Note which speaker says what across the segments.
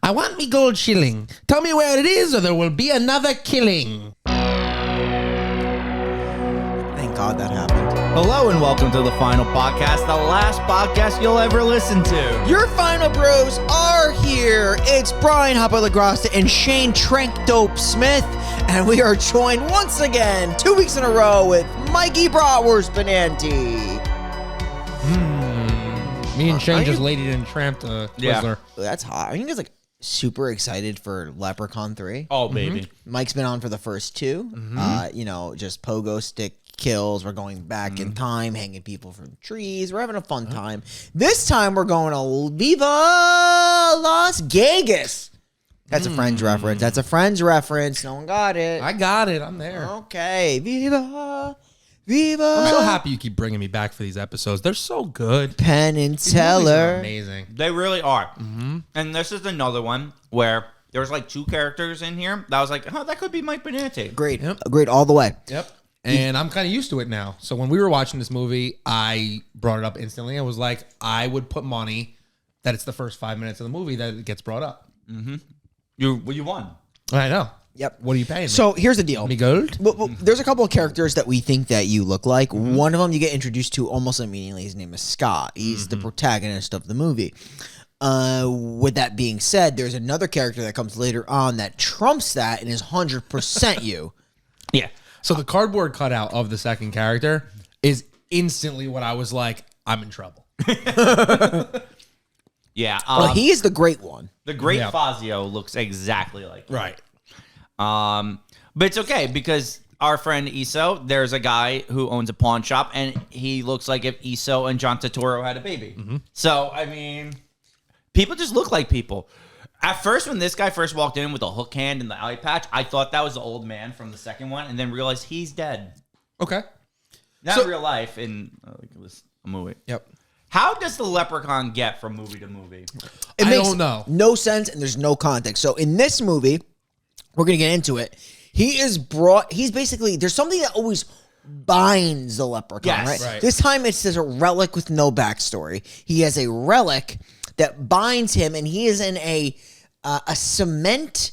Speaker 1: I want me gold shilling. Tell me where it is or there will be another killing.
Speaker 2: Thank God that happened.
Speaker 3: Hello and welcome to the Final Podcast, the last podcast you'll ever listen to.
Speaker 2: Your final bros are here. It's Brian Hopper LaGrassa and Shane Trank Dope Smith. And we are joined once again, 2 weeks in a row, with Mikey Bratwurst Benanti.
Speaker 1: Me and Shane just ladied and tramped a Twizzler.
Speaker 2: That's hot. Are you guys like super excited for Leprechaun 3?
Speaker 3: Oh, baby.
Speaker 2: Mike's been on for the first two. Just pogo stick kills. We're going back in time, hanging people from trees. We're having a fun time. This time we're going to Viva Las Vegas. That's a Friends reference. That's a Friends reference. No one got it.
Speaker 1: I got it. I'm there.
Speaker 2: Okay. Viva.
Speaker 1: I'm so happy you keep bringing me back for these episodes. They're so good.
Speaker 2: Penn and
Speaker 1: These movies are
Speaker 2: Teller.
Speaker 1: amazing.
Speaker 3: They really are. And this is another one where there's like two characters in here that I was like, oh, that could be Mike Benanti.
Speaker 2: Great.
Speaker 1: Yep.
Speaker 2: Great all the way.
Speaker 1: Yep. And I'm kind of used to it now. So when we were watching this movie, I brought it up instantly. I was like, I would put money that it's the first 5 minutes of the movie that it gets brought up.
Speaker 3: You won.
Speaker 1: I know.
Speaker 2: Yep.
Speaker 1: What are you paying me?
Speaker 2: So here's the deal.
Speaker 1: Me gold?
Speaker 2: Well, there's a couple of characters that we think that you look like. One of them you get introduced to almost immediately. His name is Scott. He's the protagonist of the movie. With that being said, there's another character that comes later on that trumps that and is 100% you.
Speaker 3: Yeah.
Speaker 1: So the cardboard cutout of the second character is instantly what I was like, I'm in trouble.
Speaker 3: Yeah.
Speaker 2: Well, he is the great one.
Speaker 3: the great
Speaker 1: Yeah.
Speaker 3: Fazio looks exactly like him.
Speaker 1: Right.
Speaker 3: But it's okay because our friend Iso, there's a guy who owns a pawn shop, and he looks like if Iso and John Turturro had a baby. So, I mean, people just look like people. At first, when this guy first walked in with the hook hand and the eye patch, I thought that was the old man from the second one, and then realized he's dead.
Speaker 1: Okay.
Speaker 3: Not
Speaker 1: So-
Speaker 3: in real life, in a movie.
Speaker 1: Yep.
Speaker 3: How does the Leprechaun get from movie to movie?
Speaker 2: It
Speaker 1: I
Speaker 2: makes
Speaker 1: don't know.
Speaker 2: no sense, and there's no context. So in this movie, we're going to get into it. He's basically, there's something that always binds the leprechaun,
Speaker 3: Yes.
Speaker 2: right?
Speaker 1: Right.
Speaker 2: This time it's a relic with no backstory. He has a relic that binds him, and he is in a cement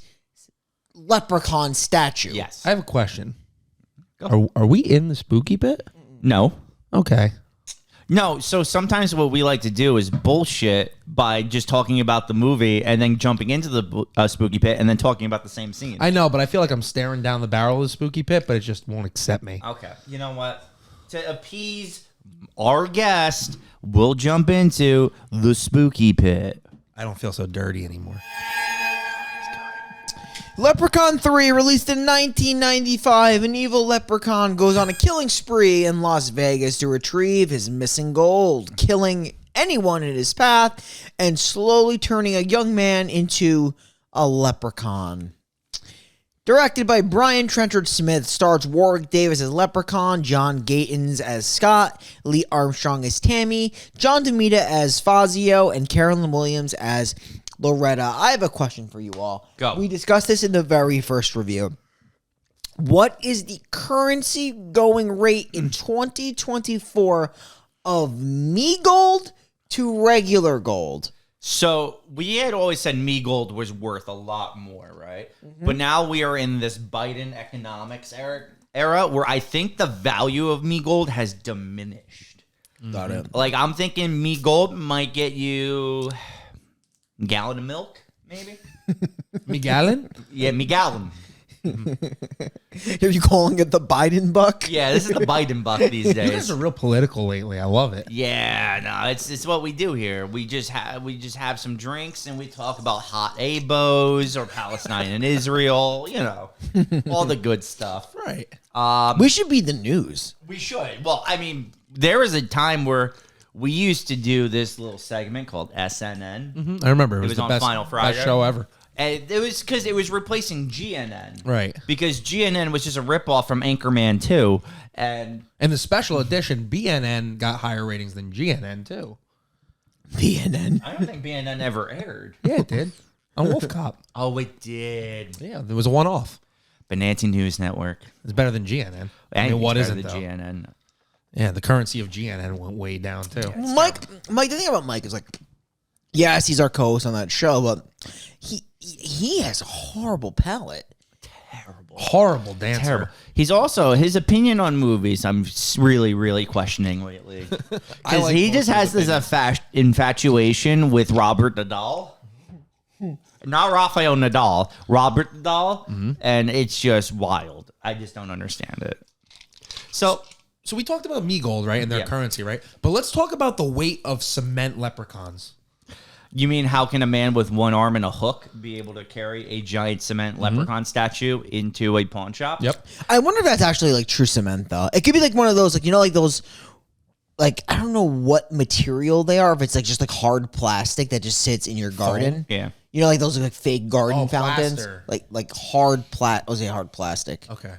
Speaker 2: leprechaun statue.
Speaker 3: Yes.
Speaker 1: I have a question. Are we in the spooky bit?
Speaker 3: No.
Speaker 1: Okay.
Speaker 3: No, so sometimes what we like to do is bullshit by just talking about the movie and then jumping into the spooky pit and then talking about the same scene.
Speaker 1: I know, but I feel like I'm staring down the barrel of the spooky pit, but it just won't accept me.
Speaker 3: Okay. You know what? To appease our guest, we'll jump into the spooky pit.
Speaker 1: I don't feel so dirty anymore.
Speaker 2: Leprechaun 3, released in 1995, an evil leprechaun goes on a killing spree in Las Vegas to retrieve his missing gold, killing anyone in his path and slowly turning a young man into a leprechaun. Directed by Brian Trenchard Smith, stars Warwick Davis as Leprechaun, John Gatins as Scott, Lee Armstrong as Tammy, John DeMita as Fazio, and Carolyn Williams as Loretta. I have a question for you all.
Speaker 3: Go.
Speaker 2: We discussed this in the very first review. What is the currency going rate in 2024 of me gold to regular gold?
Speaker 3: So we had always said me gold was worth a lot more, right? But now we are in this Biden economics era where I think the value of me gold has diminished.
Speaker 2: Got it.
Speaker 3: Like I'm thinking me gold might get you a gallon of milk, maybe.
Speaker 1: Me gallon?
Speaker 3: Yeah, me gallon.
Speaker 2: Are you calling it the Biden buck?
Speaker 3: Yeah, this is the Biden buck these
Speaker 1: You guys
Speaker 3: days.
Speaker 1: are real political lately. I love it.
Speaker 3: Yeah, no, it's what we do here. We just have some drinks and we talk about hot ABOs or Palestine and Israel, you know, all the good stuff.
Speaker 1: Right.
Speaker 2: We should be the news.
Speaker 3: We should. Well, I mean, there was a time where we used to do this little segment called SNN.
Speaker 1: I remember. It was,
Speaker 3: was
Speaker 1: the
Speaker 3: on
Speaker 1: best,
Speaker 3: Final Friday.
Speaker 1: best show ever.
Speaker 3: And it was because it was replacing GNN.
Speaker 1: Right.
Speaker 3: Because GNN was just a ripoff from Anchorman 2. And
Speaker 1: And the special edition, BNN got higher ratings than GNN, too.
Speaker 2: BNN.
Speaker 3: I don't think BNN ever aired.
Speaker 1: Yeah, it did. On Wolf Cop.
Speaker 3: Oh, it did.
Speaker 1: Yeah, there was a one-off.
Speaker 3: Bonanti News Network.
Speaker 1: It's better than GNN. I mean,
Speaker 3: Anything's
Speaker 1: what
Speaker 3: better
Speaker 1: isn't,
Speaker 3: than
Speaker 1: though?
Speaker 3: GNN.
Speaker 1: Yeah, the currency of GNN went way down, too.
Speaker 2: Mike, the thing about Mike is like, Yes, he's our co-host on that show, but he has a horrible palate.
Speaker 1: Horrible dancer.
Speaker 3: Terrible. He's also, his opinion on movies, I'm really, really questioning lately. Because
Speaker 1: like
Speaker 3: he
Speaker 1: most
Speaker 3: just
Speaker 1: of
Speaker 3: has
Speaker 1: his
Speaker 3: this infatuation with Robert Nadal. Not Rafael Nadal, Robert Nadal. And it's just wild. I just don't understand it. So
Speaker 1: we talked about me gold, right, and their
Speaker 3: Yeah.
Speaker 1: currency, right? But let's talk about the weight of cement leprechauns.
Speaker 3: you mean how can a man with one arm and a hook be able to carry a giant cement leprechaun statue into a pawn shop?
Speaker 1: Yep.
Speaker 2: I wonder if that's actually like true cement though. It could be like one of those, like, you know, like those, like, I don't know what material they are. If it's like just like hard plastic that just sits in your garden.
Speaker 3: Yeah.
Speaker 2: You know, like those like fake garden
Speaker 1: Oh,
Speaker 2: fountains.
Speaker 1: plaster.
Speaker 2: Like hard I'll say hard plastic.
Speaker 1: Okay.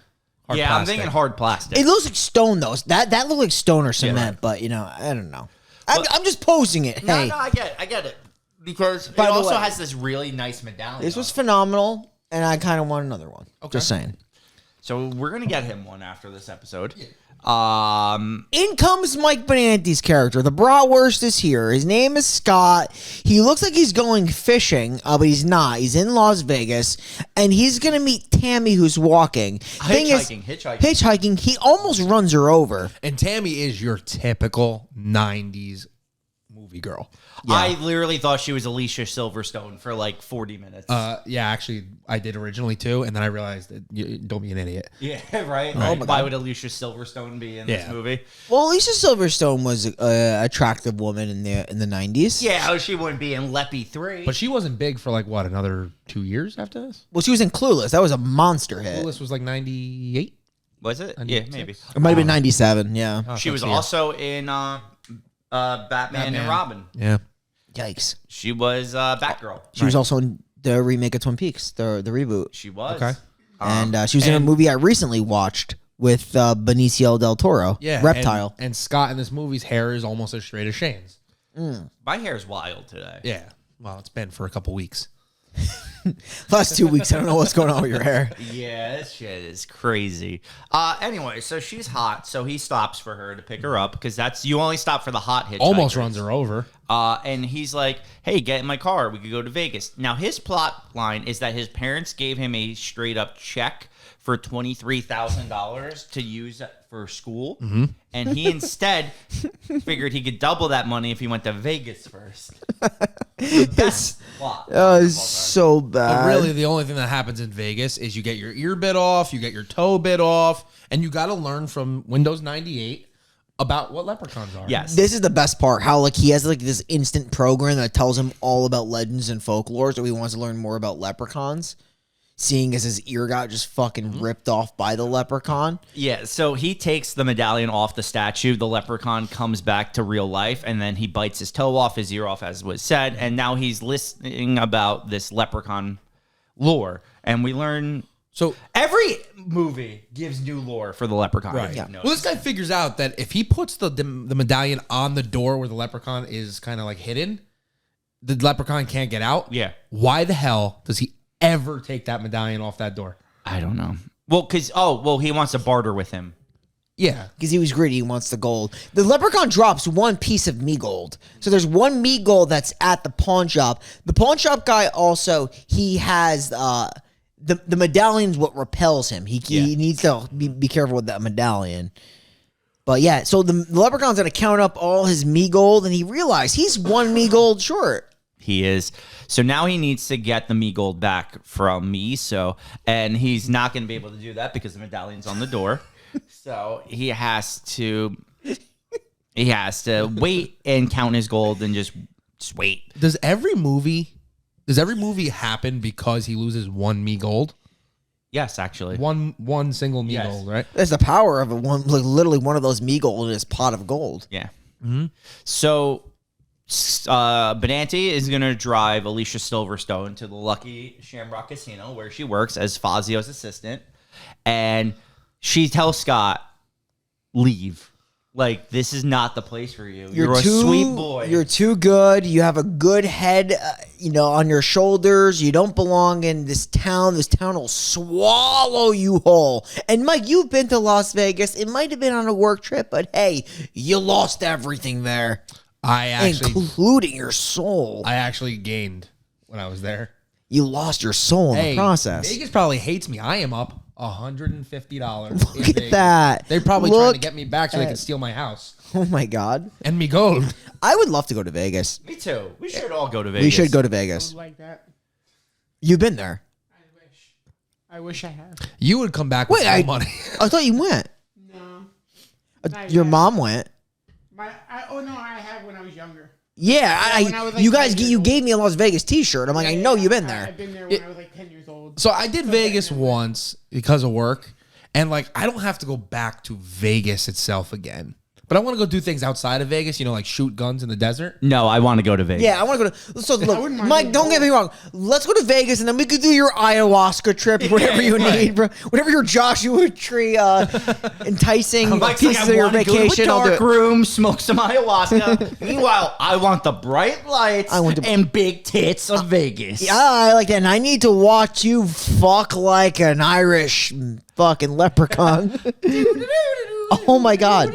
Speaker 3: I'm
Speaker 1: plastic.
Speaker 3: thinking hard plastic.
Speaker 2: It looks like stone though. That looked like stone or cement, but you know, I don't know. I'm just posing it. Hey,
Speaker 3: No, I get it. Because
Speaker 2: By
Speaker 3: it
Speaker 2: the
Speaker 3: also
Speaker 2: way,
Speaker 3: has this really nice medallion.
Speaker 2: this was
Speaker 3: on it.
Speaker 2: phenomenal, and I kind of want another one.
Speaker 1: Okay.
Speaker 2: Just saying.
Speaker 3: So we're gonna get him one after this episode.
Speaker 2: In comes Mike Benante's character. The bratwurst is here. His name is Scott. He looks like he's going fishing, but he's not. He's in Las Vegas, and he's gonna meet Tammy, who's walking. Hitchhiking. He almost runs her over.
Speaker 1: And Tammy is your typical 90s movie girl.
Speaker 3: I literally thought she was Alicia Silverstone for like 40 minutes.
Speaker 1: Yeah, actually, I did originally too, and then I realized that don't be an idiot.
Speaker 3: Yeah, right. Why would Alicia Silverstone be in this movie?
Speaker 2: Well, Alicia Silverstone was an attractive woman in the 90s.
Speaker 3: Yeah, she wouldn't be in Leppy 3.
Speaker 1: But she wasn't big for like, what, another 2 years after this?
Speaker 2: Well, she was in Clueless. That was a monster hit.
Speaker 1: Clueless was like 98?
Speaker 3: Was it? Yeah, maybe.
Speaker 2: It might have been 97. Yeah.
Speaker 3: She was also in Batman and Robin.
Speaker 1: Yeah.
Speaker 2: Yikes.
Speaker 3: She was Batgirl.
Speaker 2: She was also in the remake of Twin Peaks, the reboot.
Speaker 3: She was.
Speaker 1: Okay.
Speaker 2: And she was in a movie I recently watched with Benicio del Toro.
Speaker 1: Yeah.
Speaker 2: Reptile.
Speaker 1: And Scott in this movie's hair is almost as straight as Shane's.
Speaker 3: My hair's wild today.
Speaker 1: Yeah. Well, it's been for a couple weeks.
Speaker 2: Last 2 weeks, I don't know what's going on with your hair.
Speaker 3: Yeah, this shit is crazy. Anyway, so she's hot, so he stops for her to pick her up because you only stop for the hot hitchhikers.
Speaker 1: Almost runs her over.
Speaker 3: And he's like, hey, get in my car. We could go to Vegas. Now, his plot line is that his parents gave him a straight up check for $23,000 to use for school.
Speaker 1: Mm-hmm.
Speaker 3: And he instead figured he could double that money if he went to Vegas first. The best plot.
Speaker 2: Oh, it's so bad.
Speaker 1: But really, the only thing that happens in Vegas is you get your ear bit off, you get your toe bit off, and you got to learn from Windows 98 about what leprechauns are.
Speaker 3: Yes.
Speaker 2: This is the best part. How like he has like this instant program that tells him all about legends and folklore, so he wants to learn more about leprechauns. Seeing as his ear got just fucking ripped off by the leprechaun.
Speaker 3: Yeah, so he takes the medallion off the statue. The leprechaun comes back to real life, and then he bites his toe off, his ear off, as was said. And now he's listening about this leprechaun lore. And we learn...
Speaker 1: So
Speaker 3: every movie gives new lore for the leprechaun.
Speaker 1: right.
Speaker 3: Yeah.
Speaker 1: Well, this guy figures out that if he puts the medallion on the door where the leprechaun is kind of like hidden, the leprechaun can't get out.
Speaker 3: Yeah.
Speaker 1: Why the hell does he ever take that medallion off that door?
Speaker 3: I don't know. Well, he wants to barter with him.
Speaker 1: Yeah.
Speaker 2: Because he was greedy, he wants the gold. The leprechaun drops one piece of me gold. So there's one me gold that's at the pawn shop. The pawn shop guy also, he has the medallion's what repels him. He needs to be careful with that medallion. But yeah, so the leprechaun's going to count up all his me gold, and he realized he's one me gold short.
Speaker 3: He is. So now he needs to get the me gold back from Miso, and he's not going to be able to do that because the medallion's on the door. So he has to wait and count his gold and just wait.
Speaker 1: Does every movie happen because he loses one me gold?
Speaker 3: Yes, actually.
Speaker 1: One single me
Speaker 3: Yes.
Speaker 1: gold, right?
Speaker 2: That's the power of literally one of those me gold in his pot of gold.
Speaker 3: Yeah. Mm-hmm. So Benanti is going to drive Alicia Silverstone to the Lucky Shamrock Casino where she works as Fazio's assistant. And she tells Scott, leave. Like, this is not the place for you. You're a sweet boy.
Speaker 2: You're too good. You have a good head, on your shoulders. You don't belong in this town. This town will swallow you whole. And Mike, you've been to Las Vegas. It might have been on a work trip, but hey, you lost everything there.
Speaker 1: I actually,
Speaker 2: including your soul.
Speaker 1: I actually gained when I was there.
Speaker 2: You lost your soul in the process.
Speaker 1: Vegas probably hates me. I am up $150.
Speaker 2: Look at that.
Speaker 1: They're probably trying to
Speaker 2: Look
Speaker 1: get me back so they
Speaker 2: at-
Speaker 1: can steal my house
Speaker 2: Oh my God.
Speaker 1: and me gold.
Speaker 2: I would love to go to Vegas.
Speaker 3: Me too. We should all go to Vegas.
Speaker 2: We should go to Vegas.
Speaker 4: Like that.
Speaker 2: You've been there.
Speaker 4: I wish I had.
Speaker 1: You would come back with
Speaker 2: Wait,
Speaker 1: no money.
Speaker 2: I thought you went.
Speaker 4: No.
Speaker 2: Your
Speaker 4: yet.
Speaker 2: mom went.
Speaker 4: Oh no, I have when I was younger.
Speaker 2: Yeah,
Speaker 4: when I was, like,
Speaker 2: you guys,
Speaker 4: 10 years
Speaker 2: you
Speaker 4: old.
Speaker 2: gave me a Las Vegas T-shirt. I'm like, I know you've been there.
Speaker 4: I've been there when I was like 10 years old.
Speaker 1: So I did Vegas once because of work, and like I don't have to go back to Vegas itself again. But I want to go do things outside of Vegas, like shoot guns in the desert.
Speaker 3: No, I want to go to Vegas.
Speaker 2: Yeah, I want to go to. So look,
Speaker 4: wouldn't mind
Speaker 2: Mike,
Speaker 4: being
Speaker 2: don't get me wrong. Let's go to Vegas, and then we could do your ayahuasca trip, whatever you need, bro. Whatever your Joshua Tree enticing
Speaker 3: Mike's
Speaker 2: pieces
Speaker 3: like,
Speaker 2: of
Speaker 3: I
Speaker 2: your
Speaker 3: want to go to a
Speaker 2: vacation. I'll do
Speaker 3: dark
Speaker 2: it.
Speaker 3: room, smoke some ayahuasca. Meanwhile, I want the bright lights and big tits of Vegas.
Speaker 2: Yeah, I like that. And I need to watch you fuck like an Irish fucking leprechaun. Oh my God.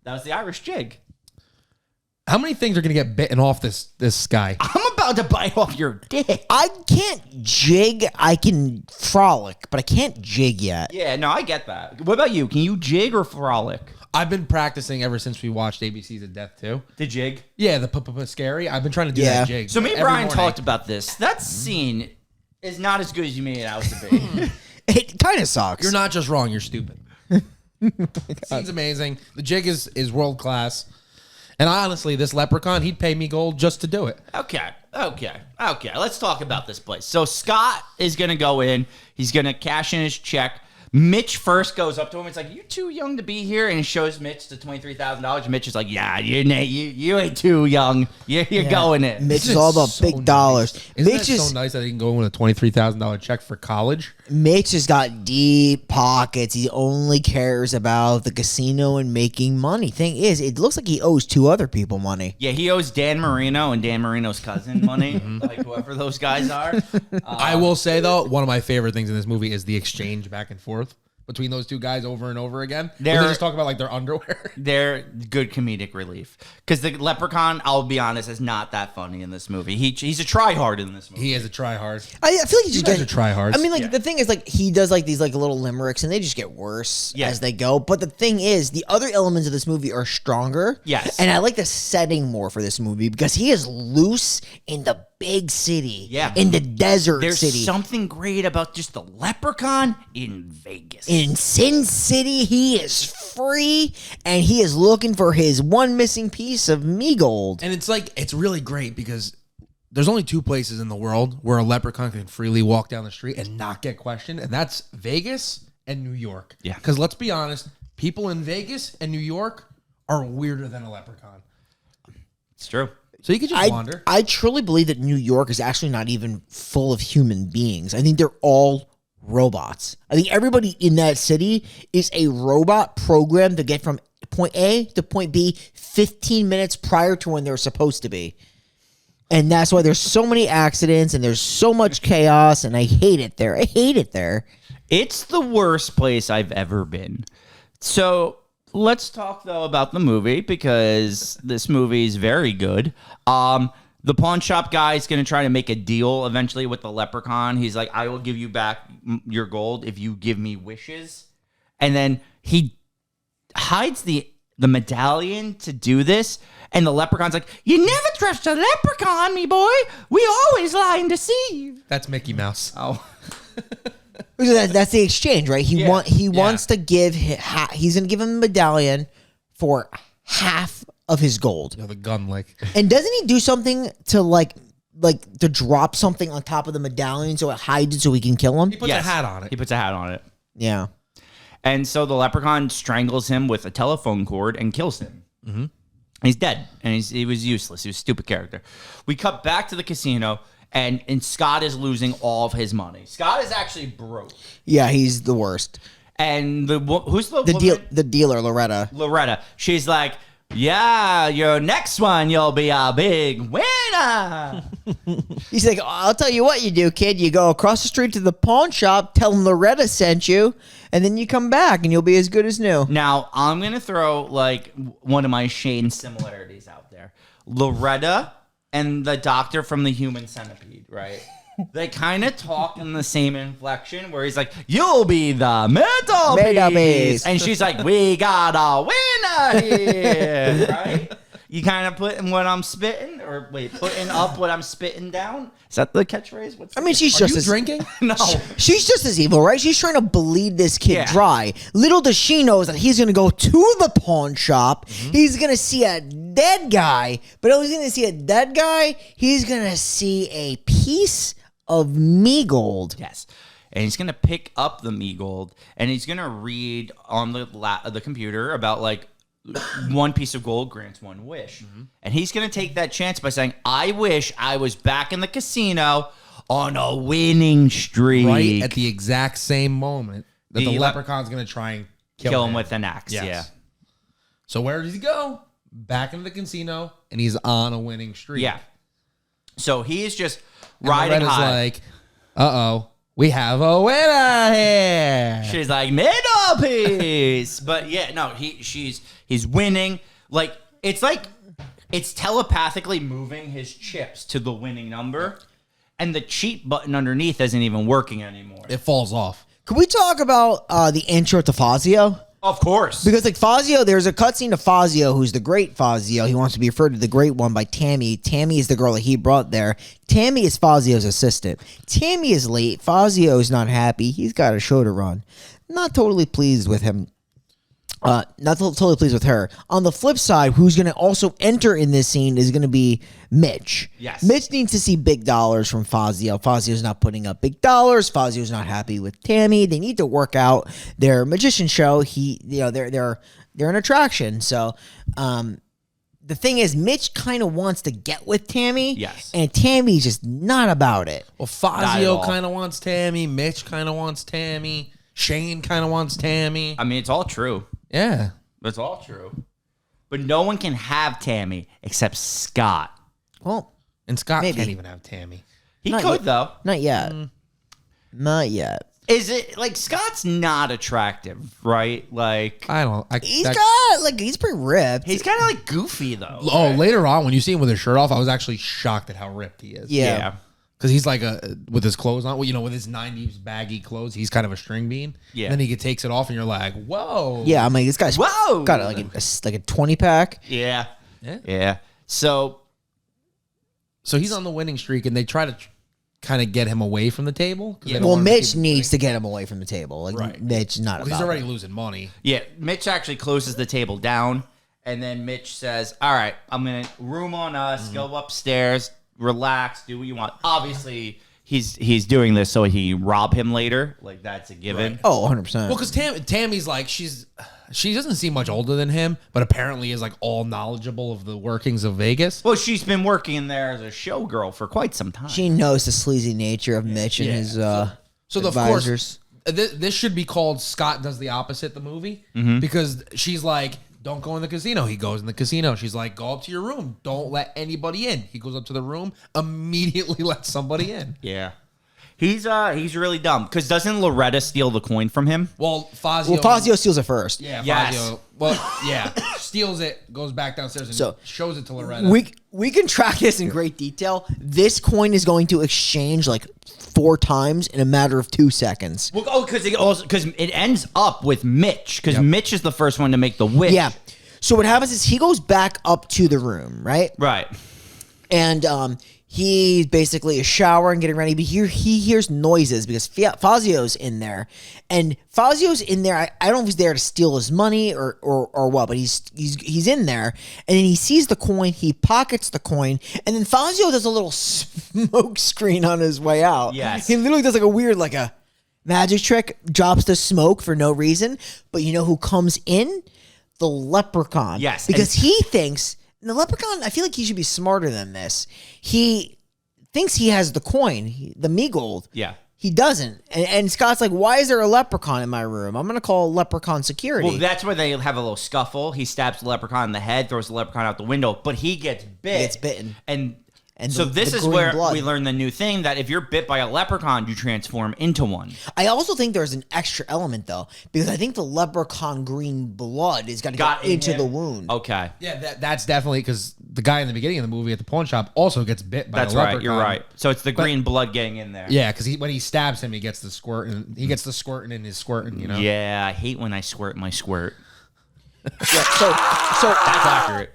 Speaker 3: That was the Irish jig.
Speaker 1: How many things are gonna get bitten off this guy?
Speaker 3: I'm about to bite off your dick.
Speaker 2: I can't jig. I can frolic, but I can't jig yet.
Speaker 3: Yeah, no, I get that. What about you? Can you jig or frolic?
Speaker 1: I've been practicing ever since we watched ABC's of Death too.
Speaker 3: The jig?
Speaker 1: Yeah, the scary. I've been trying to do
Speaker 2: Yeah.
Speaker 1: that jig.
Speaker 3: So me and
Speaker 1: every
Speaker 3: Brian
Speaker 1: morning.
Speaker 3: talked about this. That scene is not as good as you made it out to be.
Speaker 2: It kind of sucks.
Speaker 1: You're not just wrong. You're stupid. Scene's amazing. The jig is world class. And honestly, this leprechaun, he'd pay me gold just to do it.
Speaker 3: Okay. Let's talk about this place. So Scott is going to go in. He's going to cash in his check. Mitch first goes up to him. It's like, you're too young to be here. And he shows Mitch the $23,000. Mitch is like, yeah, you ain't too young. You're going in.
Speaker 2: Mitch
Speaker 1: Isn't
Speaker 2: is
Speaker 1: it
Speaker 2: all about
Speaker 1: so
Speaker 2: big
Speaker 1: nice?
Speaker 2: dollars.
Speaker 1: Isn't
Speaker 2: Mitch
Speaker 1: it
Speaker 2: is
Speaker 1: so nice that he can go in with a $23,000 check for college?
Speaker 2: Mitch has got deep pockets. He only cares about the casino and making money. Thing is, it looks like he owes two other people money.
Speaker 3: Yeah, he owes Dan Marino and Dan Marino's cousin money, like whoever those guys are.
Speaker 1: I will say, though, one of my favorite things in this movie is the exchange back and forth between those two guys over and over again. They just talk about like their underwear.
Speaker 3: They're good comedic relief. Because the leprechaun, I'll be honest, is not that funny in this movie. He's a tryhard in this movie.
Speaker 1: He is a tryhard.
Speaker 2: I feel like he's
Speaker 1: You
Speaker 2: just
Speaker 1: guys
Speaker 2: getting,
Speaker 1: are tryhards.
Speaker 2: I mean, like
Speaker 3: Yeah.
Speaker 2: the thing is, like he does like these like little limericks, and they just get worse
Speaker 3: Yeah.
Speaker 2: as they go. But the thing is, the other elements of this movie are stronger.
Speaker 3: Yes.
Speaker 2: and I like the setting more for this movie because he is loose in the big city.
Speaker 3: Yeah.
Speaker 2: in the desert
Speaker 3: There's
Speaker 2: city.
Speaker 3: something great about just the leprechaun in Vegas.
Speaker 2: In Sin City, he is free, and he is looking for his one missing piece of me gold.
Speaker 1: And it's really great because there's only two places in the world where a leprechaun can freely walk down the street and not get questioned, and that's Vegas and New York.
Speaker 3: Yeah.
Speaker 1: Because let's be honest, people in Vegas and New York are weirder than a leprechaun.
Speaker 3: It's true.
Speaker 1: So you could just wander.
Speaker 2: I truly believe that New York is actually not even full of human beings. I think they're all robots. I think everybody in that city is a robot programmed to get from point A to point B 15 minutes prior to when they're supposed to be. And that's why there's so many accidents and there's so much chaos, and I hate it there. I hate it there.
Speaker 3: It's the worst place I've ever been. So let's talk though about the movie because this movie is very good. The pawn shop guy is going to try to make a deal eventually with the leprechaun. He's like, I will give you back your gold if you give me wishes. And then he hides the medallion to do this. And the leprechaun's like, you never trust a leprechaun, me boy. We always lie and deceive.
Speaker 1: That's Mickey Mouse.
Speaker 3: Oh,
Speaker 2: That's the exchange, right? He wants to give he's going to give him a medallion for half of his gold.
Speaker 1: The gun, like.
Speaker 2: And doesn't he do something to like to drop something on top of the medallion so it hides it so he can kill him?
Speaker 1: He puts a hat on it.
Speaker 3: He puts a hat on it.
Speaker 2: Yeah.
Speaker 3: And so the leprechaun strangles him with a telephone cord and kills him. Mm-hmm. He's dead, and he was useless. He was a stupid character. We cut back to the casino, and Scott is losing all of his money. Scott is actually broke.
Speaker 2: Yeah, he's the worst.
Speaker 3: And who's the
Speaker 2: The dealer, Loretta.
Speaker 3: Loretta. She's like, yeah, your next one, you'll be a big winner. winner.
Speaker 2: He's like, I'll tell you what you do, kid. You go across the street to the pawn shop, tell them Loretta sent you, and then you come back and you'll be as good as new.
Speaker 3: Now, I'm going to throw like one of my Shane similarities out there. Loretta and the doctor from the Human Centipede, right? They kind of talk in the same inflection where he's like, you'll be the middle piece.
Speaker 2: piece.
Speaker 3: And she's like, we got a winner here, right? You kind of putting what I'm spitting, or wait, putting up what I'm spitting down? Is that the catchphrase? What's
Speaker 2: I mean, she's
Speaker 1: Are
Speaker 2: just
Speaker 1: you
Speaker 2: as
Speaker 1: drinking?
Speaker 3: no.
Speaker 2: she's just as evil, right? She's trying to bleed this kid
Speaker 3: Yeah.
Speaker 2: dry. Little does she knows that he's gonna go to the pawn shop. He's gonna see a dead guy, but he's gonna see a dead guy. He's gonna see a piece of me gold.
Speaker 3: Yes. And he's going to pick up the me gold and he's going to read on the computer about like one piece of gold grants one wish. And he's going to take that chance by saying, I wish I was back in the casino on a winning streak.
Speaker 1: Right at the exact same moment that the
Speaker 3: The
Speaker 1: leprechaun's going to try and
Speaker 3: kill him with an axe.
Speaker 1: Yes.
Speaker 3: Yeah.
Speaker 1: So where does he go? Back into the casino, and he's on a winning streak.
Speaker 3: Yeah. So he is just
Speaker 1: And
Speaker 3: riding
Speaker 1: Loretta's
Speaker 3: high.
Speaker 1: like, uh-oh, we have a winner here.
Speaker 3: She's like, middle piece. But yeah, no, he's winning. Like it's telepathically moving his chips to the winning number. And the cheat button underneath isn't even working anymore.
Speaker 1: It falls off.
Speaker 2: Can we talk about the intro to Fazio?
Speaker 3: Of course.
Speaker 2: Because like Fazio, there's a cutscene to Fazio, who's the great Fazio. He wants to be referred to the great one by Tammy. Tammy is the girl that he brought there. Tammy is Fazio's assistant. Tammy is late. Fazio is not happy. He's got a show to run. Not totally pleased with him. Totally pleased with her. On the flip side, who's going to also enter in this scene is going to be Mitch.
Speaker 3: Yes.
Speaker 2: Mitch needs to see big dollars from Fazio. Fazio's not putting up big dollars. Fazio's not happy with Tammy. They need to work out their magician show. They're an attraction. So, the thing is, Mitch kind of wants to get with Tammy.
Speaker 3: Yes.
Speaker 2: And Tammy's just not about it.
Speaker 1: Well,
Speaker 3: Not
Speaker 1: Fazio
Speaker 3: at all.
Speaker 1: kind of wants Tammy. Mitch kind of wants Tammy. Shane kind of wants Tammy.
Speaker 3: I mean, it's all true.
Speaker 1: Yeah.
Speaker 3: It's all true. But no one can have Tammy except Scott.
Speaker 2: Well,
Speaker 1: And Scott
Speaker 2: Maybe.
Speaker 1: can't even have Tammy.
Speaker 3: He
Speaker 2: Not
Speaker 3: could,
Speaker 2: yet.
Speaker 3: though.
Speaker 2: not yet. Not yet.
Speaker 3: Is it like Scott's not attractive, right? Like
Speaker 1: I don't.
Speaker 2: He's pretty ripped.
Speaker 3: he's kind of like goofy though.
Speaker 1: Oh,
Speaker 3: right?
Speaker 1: later on when you see him with his shirt off, I was actually shocked at how ripped he is.
Speaker 2: Yeah.
Speaker 1: Because he's like with his clothes on, with his 90s baggy clothes, he's kind of a string bean.
Speaker 3: Yeah.
Speaker 1: And then he takes it off and you're like, whoa.
Speaker 2: Yeah, I mean, this guy's
Speaker 3: Whoa!
Speaker 2: got like a 20 pack.
Speaker 3: Yeah.
Speaker 1: Yeah.
Speaker 3: Yeah. So
Speaker 1: So he's on the winning streak and they try to kind of get him away from the table. 'cause they don't
Speaker 2: Well,
Speaker 1: want him to
Speaker 2: Mitch
Speaker 1: keep
Speaker 2: needs to get him away from the table. Like,
Speaker 1: Right.
Speaker 2: Mitch not
Speaker 1: Well,
Speaker 2: about
Speaker 1: he's already
Speaker 2: it.
Speaker 1: losing money.
Speaker 3: yeah, Mitch actually closes the table down, and then Mitch says, "All right, I'm gonna room on us. Go upstairs, relax, do what you want." Obviously, he's doing this so he rob him later. Like that's a given.
Speaker 1: Right.
Speaker 2: Oh, 100%.
Speaker 1: Well, because Tammy's like, she doesn't seem much older than him, but apparently is like all knowledgeable of the workings of Vegas.
Speaker 3: Well, she's been working in there as a showgirl for quite some time.
Speaker 2: she knows the sleazy nature of Mitch and his
Speaker 1: So of
Speaker 2: advisors.
Speaker 1: course, this should be called Scott Does the Opposite, the movie, because she's like, don't go in the casino. He goes in the casino. She's like, go up to your room. Don't let anybody in. He goes up to the room, immediately lets somebody in.
Speaker 3: Yeah. He's really dumb because doesn't Loretta steal the coin from him?
Speaker 1: Well, Fazio.
Speaker 2: Well, Fazio steals it first.
Speaker 1: Yeah,
Speaker 3: Yes.
Speaker 1: Fazio. Well, yeah, steals it, goes back downstairs, and
Speaker 2: So,
Speaker 1: shows it to Loretta.
Speaker 2: We can track this in great detail. This coin is going to exchange like 4 times in a matter of 2 seconds.
Speaker 3: Well, because it ends up with Mitch because Mitch is the first one to make the wish.
Speaker 2: Yeah. So what happens is he goes back up to the room, right?
Speaker 3: Right.
Speaker 2: And he basically is showering, getting ready, but he hears noises because Fazio's in there. And Fazio's in there. I don't know if he's there to steal his money or what, but he's in there. And then he sees the coin, he pockets the coin, and then Fazio does a little smoke screen on his way out.
Speaker 3: Yes.
Speaker 2: He literally does like a weird, like a magic trick, drops the smoke for no reason. But you know who comes in? The leprechaun.
Speaker 3: Yes.
Speaker 2: Because he thinks... And the leprechaun, I feel like he should be smarter than this. He thinks he has the coin, the me gold.
Speaker 3: Yeah.
Speaker 2: He doesn't. And Scott's like, why is there a leprechaun in my room? I'm going to call leprechaun security.
Speaker 3: Well, that's where they have a little scuffle. He stabs the leprechaun in the head, throws the leprechaun out the window, but he gets bit.
Speaker 2: He gets bitten.
Speaker 3: And
Speaker 2: And
Speaker 3: So this
Speaker 2: the
Speaker 3: is
Speaker 2: green
Speaker 3: where
Speaker 2: blood.
Speaker 3: we learn the new thing that if you're bit by a leprechaun, you transform into one.
Speaker 2: I also think there's an extra element though, because I think the leprechaun green blood is going to go into the wound.
Speaker 3: Okay.
Speaker 1: Yeah, that's definitely because the guy in the beginning of the movie at the pawn shop also gets bit by
Speaker 3: That's
Speaker 1: the
Speaker 3: right.
Speaker 1: leprechaun.
Speaker 3: You're right. So it's the green blood getting in there.
Speaker 1: Yeah, because when he stabs him, he gets the squirting. He gets the squirting in his squirting. You know.
Speaker 3: Yeah, I hate when I squirt my squirt.
Speaker 2: Yeah, so
Speaker 3: That's accurate.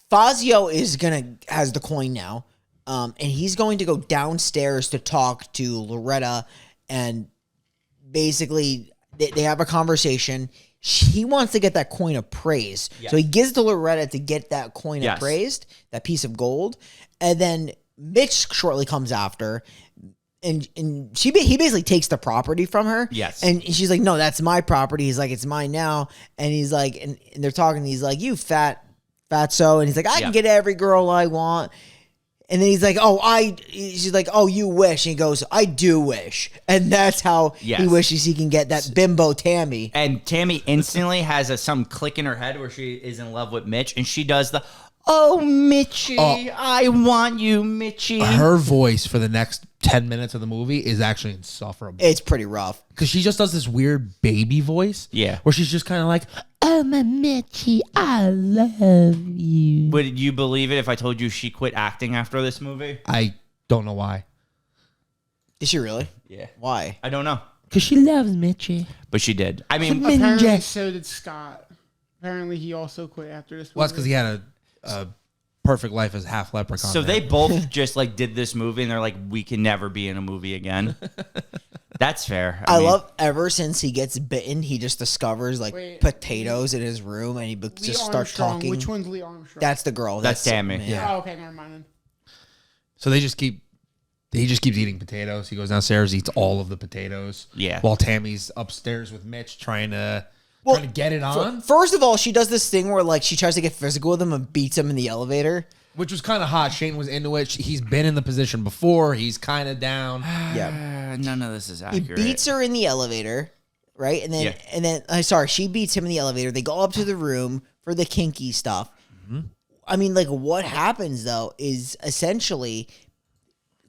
Speaker 2: Fazio has the coin now, and he's going to go downstairs to talk to Loretta, and basically they have a conversation. He wants to get that coin appraised,
Speaker 3: Yes.
Speaker 2: so he gives to Loretta to get that coin
Speaker 3: Yes.
Speaker 2: appraised, that piece of gold, and then Mitch shortly comes after. And he basically takes the property from her.
Speaker 3: Yes.
Speaker 2: And she's like, no, that's my property. He's like, it's mine now. And he's like, and they're talking. He's like, you fatso. And he's like, I can get every girl I want. And then he's like, she's like, oh, you wish. And he goes, I do wish. And that's how he wishes he can get that bimbo Tammy.
Speaker 3: And Tammy instantly has some click in her head where she is in love with Mitch, and she does the, oh, Mitchie, I want you, Mitchie.
Speaker 1: Her voice for the next 10 minutes of the movie is actually insufferable.
Speaker 2: It's pretty rough.
Speaker 1: Because she just does this weird baby voice.
Speaker 3: Yeah.
Speaker 1: Where she's just kind of like, oh, my Mitchie, I love you.
Speaker 3: Would you believe it if I told you she quit acting after this movie?
Speaker 1: I don't know why.
Speaker 2: Did she really?
Speaker 3: Yeah.
Speaker 2: Why?
Speaker 3: I don't know.
Speaker 1: Because she loves Mitchie.
Speaker 3: But she did. I mean,
Speaker 4: Apparently, so did Scott. Apparently, he also quit after this movie.
Speaker 1: Well, that's because he had a perfect life as half leprechaun.
Speaker 3: so they both just like did this movie and they're like, we can never be in a movie again. That's fair.
Speaker 2: I
Speaker 3: mean,
Speaker 2: love ever since he gets bitten, he just discovers potatoes in his room and he just starts talking.
Speaker 4: Which one's Lee Armstrong?
Speaker 2: That's the girl.
Speaker 3: That's Tammy.
Speaker 2: Yeah.
Speaker 4: Oh, okay, never mind then.
Speaker 1: So he just keeps eating potatoes. He goes downstairs, eats all of the potatoes.
Speaker 3: Yeah.
Speaker 1: While Tammy's upstairs with Mitch trying to get it on.
Speaker 2: First of all, she does this thing where she tries to get physical with him and beats him in the elevator.
Speaker 1: Which was kind of hot. Shane was into it. He's been in the position before. He's kind of down.
Speaker 2: Yeah.
Speaker 3: None of this is
Speaker 2: He
Speaker 3: accurate.
Speaker 2: beats her in the elevator, right? And then she beats him in the elevator. They go up to the room for the kinky stuff.
Speaker 1: Mm-hmm.
Speaker 2: I mean, what happens though is essentially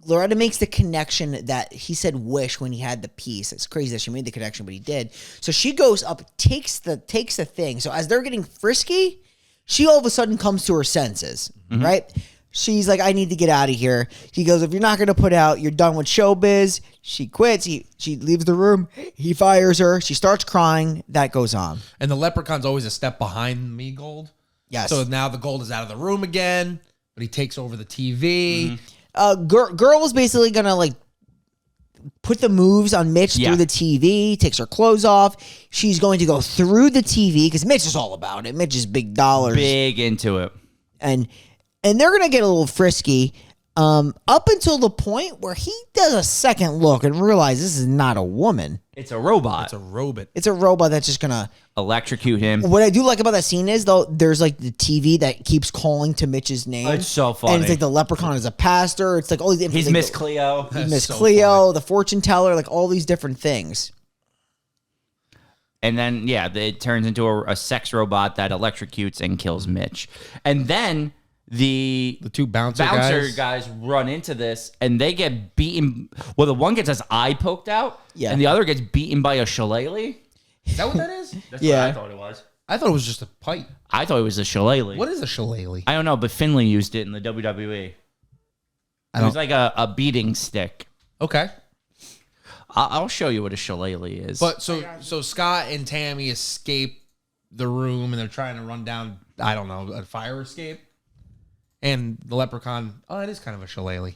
Speaker 2: Loretta makes the connection that he said wish when he had the piece. It's crazy that she made the connection, but he did. So she goes up, takes the thing. So as they're getting frisky, she all of a sudden comes to her senses, right? She's like, I need to get out of here. He goes, if you're not going to put out, you're done with showbiz. She quits. She leaves the room. He fires her. She starts crying. That goes on.
Speaker 1: And the leprechaun's always a step behind me, Gold.
Speaker 2: Yes.
Speaker 1: So now the Gold is out of the room again, but he takes over the TV.
Speaker 2: Girl was basically going to put the moves on Mitch through the TV, takes her clothes off. She's going to go through the TV because Mitch is all about it. Mitch is big dollars.
Speaker 3: Big into it.
Speaker 2: And they're going to get a little frisky up until the point where he does a second look and realizes this is not a woman.
Speaker 3: It's a robot.
Speaker 1: It's a robot.
Speaker 2: It's a robot that's just going to
Speaker 3: Electrocute him.
Speaker 2: What I do like about that scene is, though, there's the TV that keeps calling to Mitch's name.
Speaker 3: It's so funny.
Speaker 2: And it's the leprechaun is a pastor. It's all these different
Speaker 3: He's Miss Cleo.
Speaker 2: He's Miss
Speaker 1: so
Speaker 2: Cleo,
Speaker 1: funny.
Speaker 2: the fortune teller, all these different things.
Speaker 3: And then, it turns into a sex robot that electrocutes and kills Mitch. And then the
Speaker 1: two bouncer
Speaker 3: guys run into this, and they get beaten. Well, the one gets his eye poked out,
Speaker 2: Yeah.
Speaker 3: and the other gets beaten by a shillelagh.
Speaker 1: Is that what that is?
Speaker 3: That's
Speaker 2: Yeah.
Speaker 3: what I thought it was.
Speaker 1: I thought it was just a pipe.
Speaker 3: I thought it was a shillelagh.
Speaker 1: What is a shillelagh?
Speaker 3: I don't know, but Finley used it in the WWE. It was like a beating stick.
Speaker 1: Okay.
Speaker 3: I'll show you what a shillelagh is.
Speaker 1: But so Scott and Tammy escape the room and they're trying to run down, I don't know, a fire escape. And the leprechaun, it is kind of a shillelagh.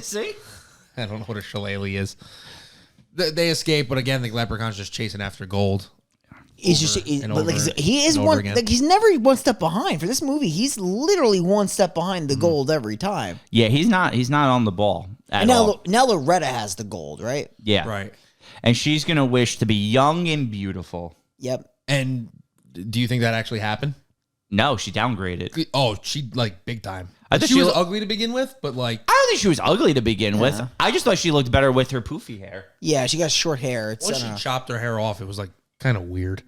Speaker 3: See?
Speaker 1: I don't know what a shillelagh is. They escape, but again, the leprechaun's just chasing after gold.
Speaker 2: He is one.
Speaker 1: again.
Speaker 2: He's never one step behind for this movie. He's literally one step behind the gold every time.
Speaker 3: Yeah, he's not on the ball at
Speaker 2: And
Speaker 3: all.
Speaker 2: now Loretta has the gold, right?
Speaker 3: Yeah.
Speaker 1: Right.
Speaker 3: And she's going to wish to be young and beautiful.
Speaker 2: Yep.
Speaker 1: And do you think that actually happened?
Speaker 3: No, she downgraded.
Speaker 1: Oh, she big time.
Speaker 3: I thought
Speaker 1: she
Speaker 3: she
Speaker 1: was
Speaker 3: lo-
Speaker 1: ugly to begin with, but
Speaker 3: I don't think she was ugly to begin with. I just thought she looked better with her poofy hair.
Speaker 2: Yeah, she got short hair. It's
Speaker 1: once she chopped her hair off, it was kind of weird.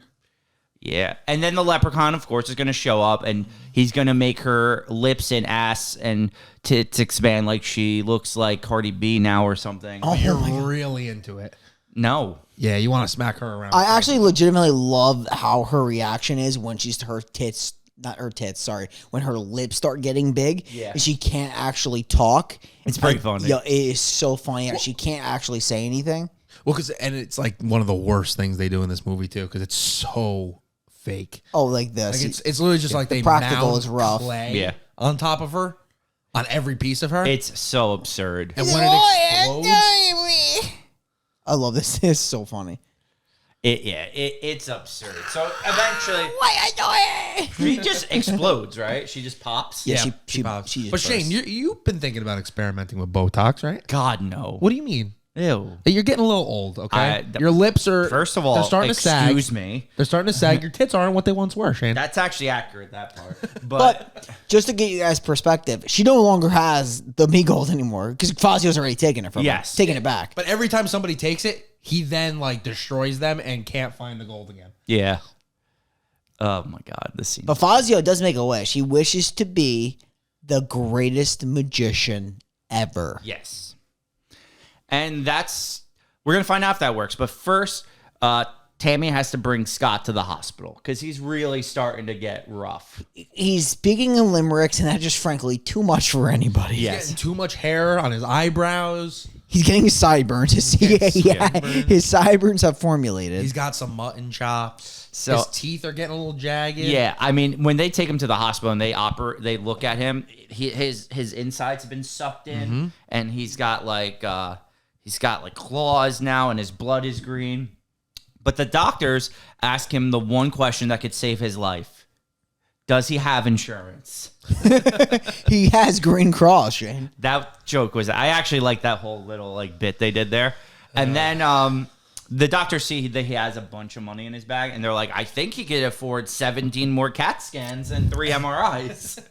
Speaker 3: Yeah. And then the leprechaun, of course, is going to show up, and he's going to make her lips and ass and tits expand like she looks like Cardi B now or something.
Speaker 1: Oh, you're really into it.
Speaker 3: No.
Speaker 1: Yeah, you want to smack her around.
Speaker 2: I actually legitimately love how her reaction is when her tits, not her tits, sorry, when her lips start getting big.
Speaker 3: Yeah.
Speaker 2: And she can't actually talk.
Speaker 3: It's pretty funny.
Speaker 2: Yeah, it is so funny. She can't actually say anything.
Speaker 1: Well, and it's like one of the worst things they do in this movie too, because it's so fake.
Speaker 2: Oh, like this.
Speaker 1: Like it's literally just like they
Speaker 2: practical
Speaker 1: mount
Speaker 2: is rough.
Speaker 1: clay on top of her, on every piece of her.
Speaker 3: It's so absurd.
Speaker 1: And when it explodes,
Speaker 2: I love this. It's so funny.
Speaker 3: It's absurd. So eventually,
Speaker 2: Why I do it?
Speaker 3: she just explodes, right? She just pops.
Speaker 2: Yeah,
Speaker 1: she
Speaker 2: she
Speaker 1: pops.
Speaker 2: just
Speaker 1: But Shane, you've been thinking about experimenting with Botox, right?
Speaker 3: God, no.
Speaker 1: What do you mean?
Speaker 3: Ew.
Speaker 1: You're getting a little old, okay? Your lips are
Speaker 3: First of all,
Speaker 1: they're starting to sag.
Speaker 3: excuse me.
Speaker 1: They're starting to sag. Your tits aren't what they once were, Shane.
Speaker 3: That's actually accurate, that part.
Speaker 2: But just to get you guys perspective, she no longer has the me gold anymore because Fazio's already taken it from her. Taking it back.
Speaker 1: But every time somebody takes it, he then like destroys them and can't find the gold again.
Speaker 3: Yeah. Oh my God, this scene.
Speaker 2: But Fazio does make a wish. He wishes to be the greatest magician ever.
Speaker 3: Yes. And we're going to find out if that works. But first, Tammy has to bring Scott to the hospital because he's really starting to get rough.
Speaker 2: He's speaking in limericks, and that's just frankly too much for anybody.
Speaker 1: He's getting too much hair on his eyebrows.
Speaker 2: He's getting sideburns. His sideburns have formulated.
Speaker 1: He's got some mutton chops.
Speaker 3: So
Speaker 1: his teeth are getting a little jagged.
Speaker 3: Yeah, I mean, when they take him to the hospital and they look at him, his insides have been sucked in, and he's got like claws now, and his blood is green. But the doctors ask him the one question that could save his life: does he have insurance?
Speaker 2: He has Green Cross, Shane.
Speaker 3: That joke I actually like that whole little like bit they did there. And then the doctors see that he has a bunch of money in his bag, and they're like, I think he could afford 17 more CAT scans and 3 MRIs.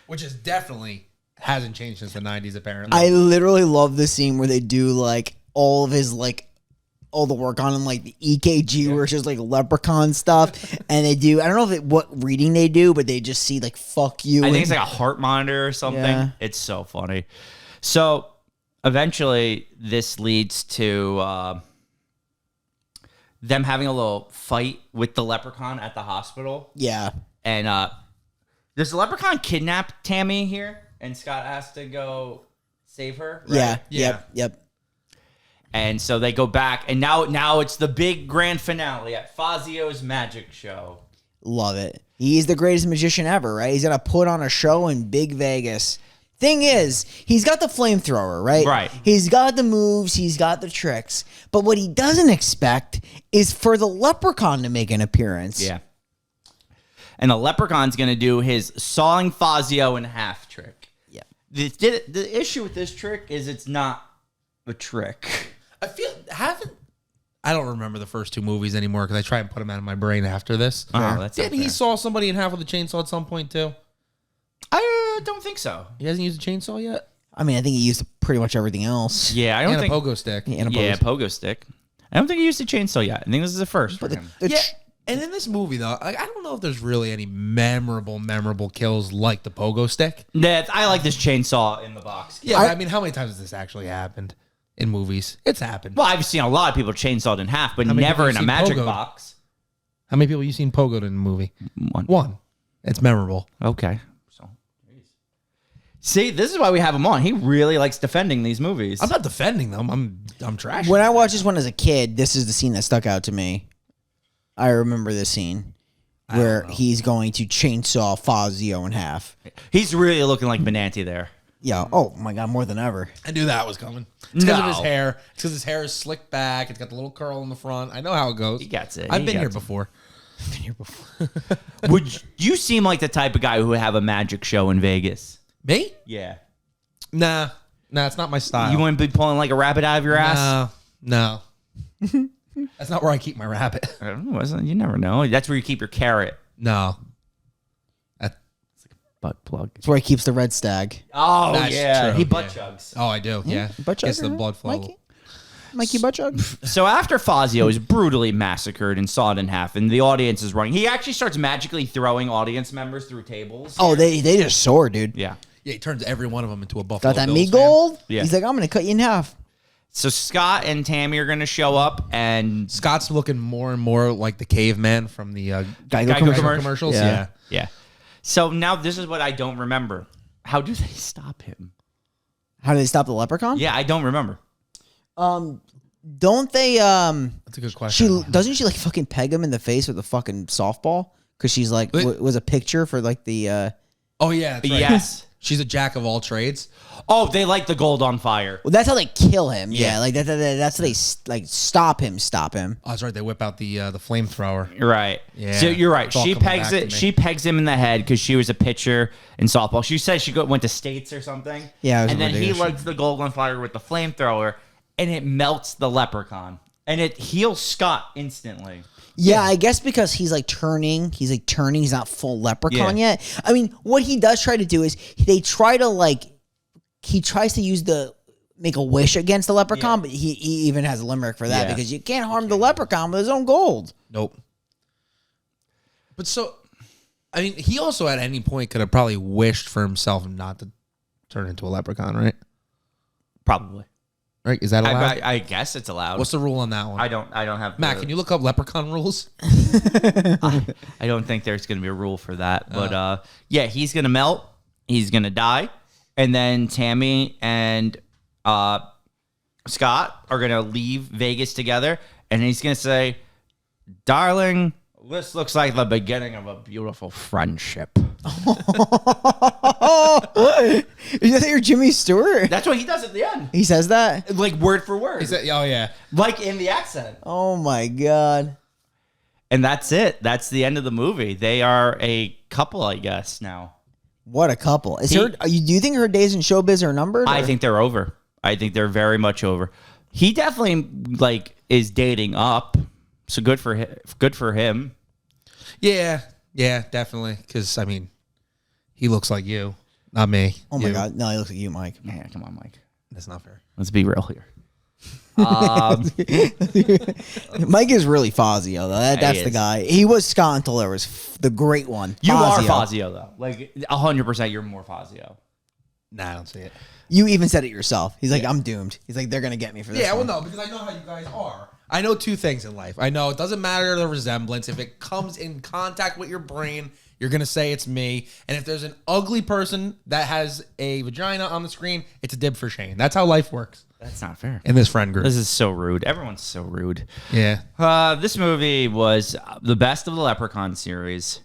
Speaker 1: Which is definitely hasn't changed since the 90s, apparently.
Speaker 2: I literally love the scene where they do like all of his like all the work on him, like the EKG, where it's just like leprechaun stuff, and they do. I don't know what reading they do, but they just see like "fuck you."
Speaker 3: I think it's like a heart monitor or something.
Speaker 2: Yeah.
Speaker 3: It's so funny. So eventually, this leads to them having a little fight with the leprechaun at the hospital.
Speaker 2: Yeah,
Speaker 3: And does the leprechaun kidnap Tammy here, and Scott has to go save her? Right?
Speaker 2: Yeah. Yep.
Speaker 3: And so they go back, and now it's the big grand finale at Fazio's magic show.
Speaker 2: Love it. He's the greatest magician ever, right? He's gonna put on a show in Big Vegas. Thing is, he's got the flamethrower, right?
Speaker 3: Right.
Speaker 2: He's got the moves, he's got the tricks. But what he doesn't expect is for the leprechaun to make an appearance.
Speaker 3: Yeah. And the leprechaun's going to do his sawing Fazio in half trick.
Speaker 2: Yeah.
Speaker 3: The issue with this trick is it's not a trick.
Speaker 1: I don't remember the first two movies anymore because I try and put them out of my brain after this.
Speaker 3: That's
Speaker 1: Didn't he saw somebody in half with a chainsaw at some point too?
Speaker 3: I don't think so.
Speaker 1: He hasn't used a chainsaw yet?
Speaker 2: I mean, I think he used pretty much everything else.
Speaker 3: Yeah, I don't
Speaker 1: And
Speaker 3: think.
Speaker 1: a pogo stick.
Speaker 2: And a
Speaker 3: Yeah,
Speaker 2: pogo-
Speaker 3: pogo stick. I don't think he used a chainsaw yet. I think this is the first for him.
Speaker 2: the
Speaker 1: Yeah.
Speaker 2: tr-
Speaker 1: And in this movie, though, I don't know if there's really any memorable kills like the pogo stick.
Speaker 3: I like this chainsaw in the box.
Speaker 1: Yeah, but I mean, how many times has this actually happened in movies? It's happened.
Speaker 3: Well, I've seen a lot of people chainsawed in half, but
Speaker 1: How many
Speaker 3: never
Speaker 1: people
Speaker 3: in a
Speaker 1: you seen
Speaker 3: magic
Speaker 1: pogoed?
Speaker 3: box.
Speaker 1: How many people have you seen pogoed in a movie?
Speaker 3: One.
Speaker 1: One. It's memorable.
Speaker 3: Okay. So, see, this is why we have him on. He really likes defending these movies.
Speaker 1: I'm not defending them. I'm trashing.
Speaker 2: When I watched this one as a kid, this is the scene that stuck out to me. I remember this scene where he's going to chainsaw Fazio in half.
Speaker 3: He's really looking like Benanti there.
Speaker 2: Yeah. Oh my God, more than ever.
Speaker 1: I knew that was coming. It's because of his
Speaker 3: No.
Speaker 1: hair. It's because his hair is slicked back. It's got the little curl in the front. I know how it goes.
Speaker 3: He gets it.
Speaker 1: I've
Speaker 3: He
Speaker 1: been here
Speaker 3: gets it.
Speaker 1: before.
Speaker 3: Would you seem like the type of guy who would have a magic show in Vegas?
Speaker 1: Me?
Speaker 3: Yeah.
Speaker 1: Nah, it's not my style.
Speaker 3: You wouldn't be pulling like a rabbit out of your ass?
Speaker 1: No. That's not where I keep my rabbit.
Speaker 3: I don't know. You never know. That's where you keep your carrot.
Speaker 1: No.
Speaker 3: Butt plug.
Speaker 2: That's where he keeps the red stag.
Speaker 3: Oh,
Speaker 1: That's
Speaker 3: yeah.
Speaker 1: true,
Speaker 3: He butt
Speaker 1: yeah.
Speaker 3: chugs.
Speaker 1: Oh, I do. Yeah.
Speaker 2: Butt
Speaker 1: Gets
Speaker 2: chugger,
Speaker 1: the blood flow.
Speaker 2: Mikey? Mikey Butchug.
Speaker 3: So after Fazio is brutally massacred and sawed in half, and the audience is running, he actually starts magically throwing audience members through tables.
Speaker 2: Oh, they just soar, dude.
Speaker 3: Yeah.
Speaker 1: Yeah, he turns every one of them into a Buffalo
Speaker 2: Got that
Speaker 1: Bills
Speaker 2: me
Speaker 1: fan.
Speaker 2: gold?
Speaker 3: Yeah.
Speaker 2: He's like, I'm gonna cut you in half.
Speaker 3: So Scott and Tammy are going to show up, and
Speaker 1: Scott's looking more and more like the caveman from the
Speaker 2: Geico
Speaker 1: commercials.
Speaker 2: Yeah.
Speaker 3: yeah. So now this is what I don't remember. How do they stop him?
Speaker 2: How do they stop the leprechaun?
Speaker 3: Yeah, I don't remember.
Speaker 2: Don't they?
Speaker 1: That's a good question.
Speaker 2: Doesn't she like fucking peg him in the face with a fucking softball? Because she's like was a picture for like the.
Speaker 1: Oh yeah, that's right.
Speaker 3: Yes.
Speaker 1: She's a jack of all trades.
Speaker 3: Oh, they light the gold on fire.
Speaker 2: Well, that's how they kill him. Yeah,
Speaker 3: Yeah.
Speaker 2: like that's how they like stop him.
Speaker 1: Oh, that's right. They whip out the flamethrower.
Speaker 3: Right.
Speaker 1: Yeah.
Speaker 3: So you're right.
Speaker 1: It's all
Speaker 3: She
Speaker 1: coming
Speaker 3: pegs
Speaker 1: back to
Speaker 3: it.
Speaker 1: me.
Speaker 3: She pegs him in the head because she was a pitcher in softball. She said she went to states or something.
Speaker 2: Yeah, it was
Speaker 3: And then he
Speaker 2: ridiculous.
Speaker 3: lights the gold on fire with the flamethrower, and it melts the leprechaun, and it heals Scott instantly.
Speaker 2: Yeah, I guess because he's turning. He's not full leprechaun
Speaker 3: Yeah.
Speaker 2: yet. I mean, what he does try to do is they try to he tries to use make a wish against the leprechaun,
Speaker 3: Yeah.
Speaker 2: but he even has a limerick for that
Speaker 3: Yeah.
Speaker 2: because you can't harm the leprechaun with his own gold.
Speaker 1: Nope. But so, I mean, he also at any point could have probably wished for himself not to turn into a leprechaun, right?
Speaker 3: Probably.
Speaker 1: Right? Is that allowed?
Speaker 3: I guess it's allowed.
Speaker 1: What's the rule on that one?
Speaker 3: I don't have.
Speaker 1: Matt, can you look up leprechaun rules?
Speaker 3: I don't think there's going to be a rule for that, but yeah, he's going to melt. He's going to die, and then Tammy and Scott are going to leave Vegas together, and he's going to say, "Darling, this looks like the beginning of a beautiful friendship."
Speaker 2: Is that your Jimmy Stewart?
Speaker 3: That's what he does at the end,
Speaker 2: He says that.
Speaker 3: like word for word,
Speaker 1: Is that, oh yeah.
Speaker 3: like in the accent.
Speaker 2: Oh my god.
Speaker 3: And that's it. That's the end of the movie. They are a couple, I guess, now.
Speaker 2: What a couple. Do you think her days in showbiz are numbered?
Speaker 3: I
Speaker 2: or-
Speaker 3: think they're over. I think they're very much over. He definitely is dating up. So good for him. Good for him.
Speaker 1: Yeah, definitely. Because, I mean, he looks like you, not me.
Speaker 2: Oh my
Speaker 1: You.
Speaker 2: god. No, he looks like you, Mike.
Speaker 3: Yeah, come on, Mike.
Speaker 1: That's not fair.
Speaker 3: Let's be real here.
Speaker 2: Mike is really Fazio, though. That's
Speaker 3: He
Speaker 2: the
Speaker 3: is.
Speaker 2: guy. He was Scott until there was the great one.
Speaker 3: You are Fazio, though. Like 100%, you're more Fazio.
Speaker 1: Nah, I don't see it.
Speaker 2: You even said it yourself. He's like, I'm doomed. He's like, they're going to get me for this.
Speaker 1: Yeah, well,
Speaker 2: one.
Speaker 1: no, because I know how you guys are. I know two things in life. I know it doesn't matter the resemblance. If it comes in contact with your brain, you're going to say it's me. And if there's an ugly person that has a vagina on the screen, it's a dib for Shane. That's how life works
Speaker 3: That's not fair.
Speaker 1: in this friend group.
Speaker 3: This is so rude. Everyone's so rude.
Speaker 1: Yeah.
Speaker 3: This movie was the best of the Leprechaun series.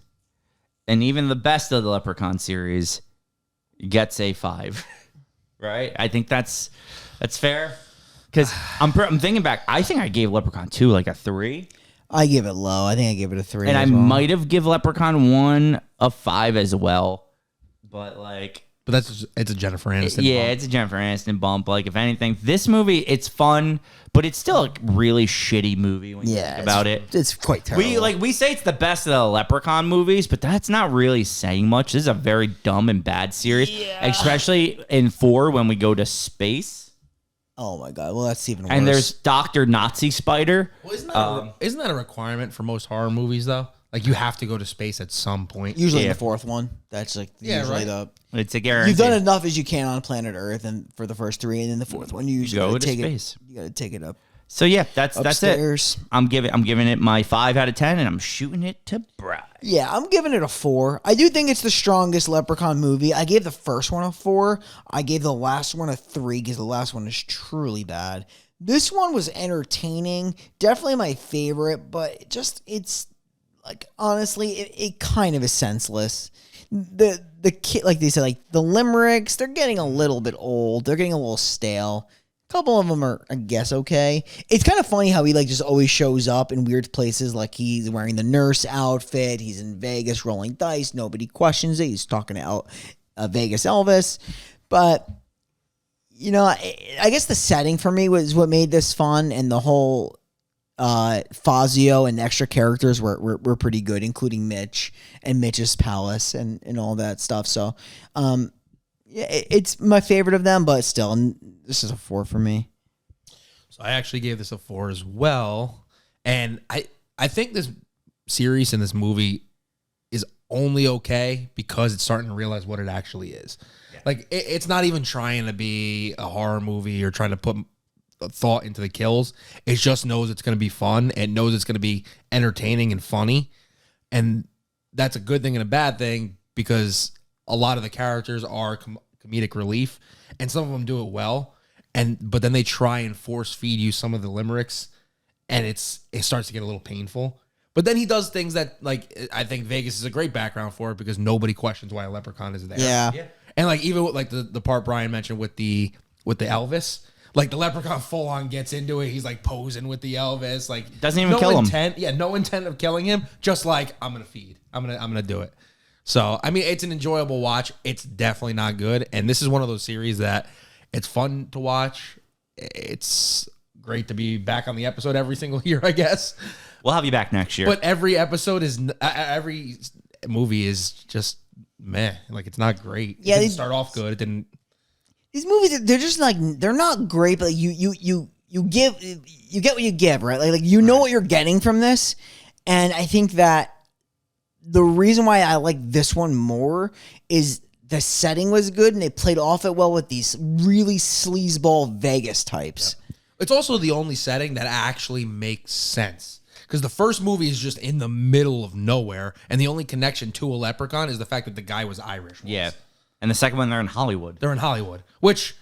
Speaker 3: And even the best of the Leprechaun series gets a 5. Right? I think that's fair. Because I'm thinking back, I think I gave Leprechaun 2 like a 3.
Speaker 2: I give it low. I think I give it a 3.
Speaker 3: And I
Speaker 2: as well.
Speaker 3: might have give Leprechaun 1 a 5 as well. But
Speaker 1: But it's a Jennifer Aniston.
Speaker 3: yeah,
Speaker 1: bump.
Speaker 3: it's a Jennifer Aniston bump. Like, if anything, this movie, it's fun, but it's still a really shitty movie when you think about it.
Speaker 2: It's quite terrible.
Speaker 3: We say it's the best of the Leprechaun movies, but that's not really saying much. This is a very dumb and bad series, especially in 4 when we go to space.
Speaker 2: Oh my god. Well, that's even worse.
Speaker 3: And there's Dr. Nazi Spider.
Speaker 1: Well, isn't that a requirement for most horror movies, though? Like, you have to go to space at some point.
Speaker 2: usually
Speaker 3: Yeah.
Speaker 2: the fourth one. That's like usually
Speaker 1: right.
Speaker 3: It's a guarantee.
Speaker 2: you've done enough as you can on planet Earth, and for the first 3, and then the fourth one you usually
Speaker 3: Go
Speaker 2: gotta
Speaker 3: to
Speaker 2: take
Speaker 3: space.
Speaker 2: it. You got to take it up
Speaker 3: So yeah, that's it.
Speaker 2: upstairs.
Speaker 3: I'm giving it my 5 out of 10, and I'm shooting it to Bride.
Speaker 2: Yeah, I'm giving it a 4. I do think it's the strongest Leprechaun movie. I gave the first one a 4. I gave the last one a 3 because the last one is truly bad. This one was entertaining, definitely my favorite, but it's like honestly, it kind of is senseless. The kid, like they said, like the limericks, they're getting a little bit old. They're getting a little stale. A couple of them are, I guess, okay. It's kind of funny how he just always shows up in weird places. Like he's wearing the nurse outfit. He's in Vegas rolling dice. Nobody questions it. He's talking to Vegas Elvis. But, I guess the setting for me was what made this fun. And the whole Fazio and extra characters were pretty good, including Mitch and Mitch's palace and all that stuff. So, yeah, it's my favorite of them, but still, this is a 4 for me.
Speaker 1: So I actually gave this a 4 as well. And I think this series and this movie is only okay because it's starting to realize what it actually is. Yeah. Like, it's not even trying to be a horror movie or trying to put a thought into the kills. It just knows it's going to be fun. It knows it's going to be entertaining and funny. And that's a good thing and a bad thing because a lot of the characters are comedic relief and some of them do it well. But then they try and force feed you some of the limericks and it starts to get a little painful. But then he does things that, like, I think Vegas is a great background for it because nobody questions why a leprechaun is there.
Speaker 2: Yeah.
Speaker 1: And like even with, like the part Brian mentioned with the Elvis, like the leprechaun full on gets into it. He's like posing with the Elvis, like
Speaker 3: doesn't even kill
Speaker 1: him. Yeah, no intent of killing him. Just like I'm gonna do it. So I mean, it's an enjoyable watch. It's definitely not good, and this is one of those series that it's fun to watch. It's great to be back on the episode every single year, I guess.
Speaker 3: We'll have you back next year.
Speaker 1: But every episode is every movie is just meh. Like it's not great.
Speaker 2: Yeah,
Speaker 1: it didn't start off good. It didn't.
Speaker 2: These movies, they're just like, they're not great, but you get what you give, right? Like you know what you're getting from this, and I think that the reason why I like this one more is the setting was good and they played off it well with these really sleazeball Vegas types.
Speaker 1: Yep. It's also the only setting that actually makes sense. Because the first movie is just in the middle of nowhere, and the only connection to a leprechaun is the fact that the guy was Irish.
Speaker 3: Yeah. And the second one, they're in Hollywood.
Speaker 1: They're in Hollywood. Which,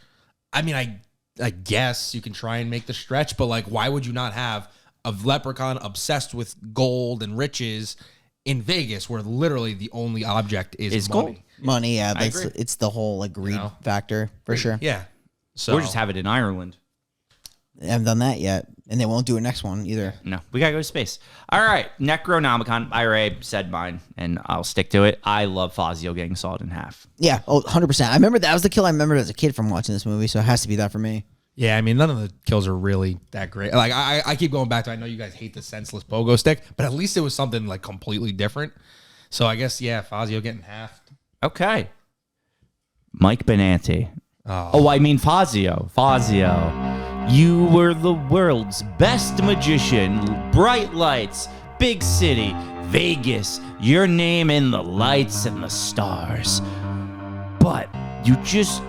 Speaker 1: I mean, I guess you can try and make the stretch, but like, why would you not have a leprechaun obsessed with gold and riches in Vegas, where literally the only object is money?
Speaker 3: Gold.
Speaker 2: Money, yeah. It's the whole like greed factor for sure.
Speaker 1: Yeah. So
Speaker 3: Or just have it in Ireland.
Speaker 2: They haven't done that yet, and they won't do it next one either.
Speaker 3: No, we gotta go to space. All right, Necronomicon. I already said mine, and I'll stick to it. I love Fazio getting sawed in half.
Speaker 2: Yeah, 100%. I remember that was the kill I remembered as a kid from watching this movie, so it has to be that for me.
Speaker 1: yeah, I mean, none of the kills are really that great. Like I keep going back to, I know you guys hate the senseless pogo stick, but at least it was something like completely different. So I guess Fazio getting halved.
Speaker 3: Okay. Mike Benanti. I mean Fazio. You were the world's best magician. Bright lights, big city, Vegas, your name in the lights and the stars. But you just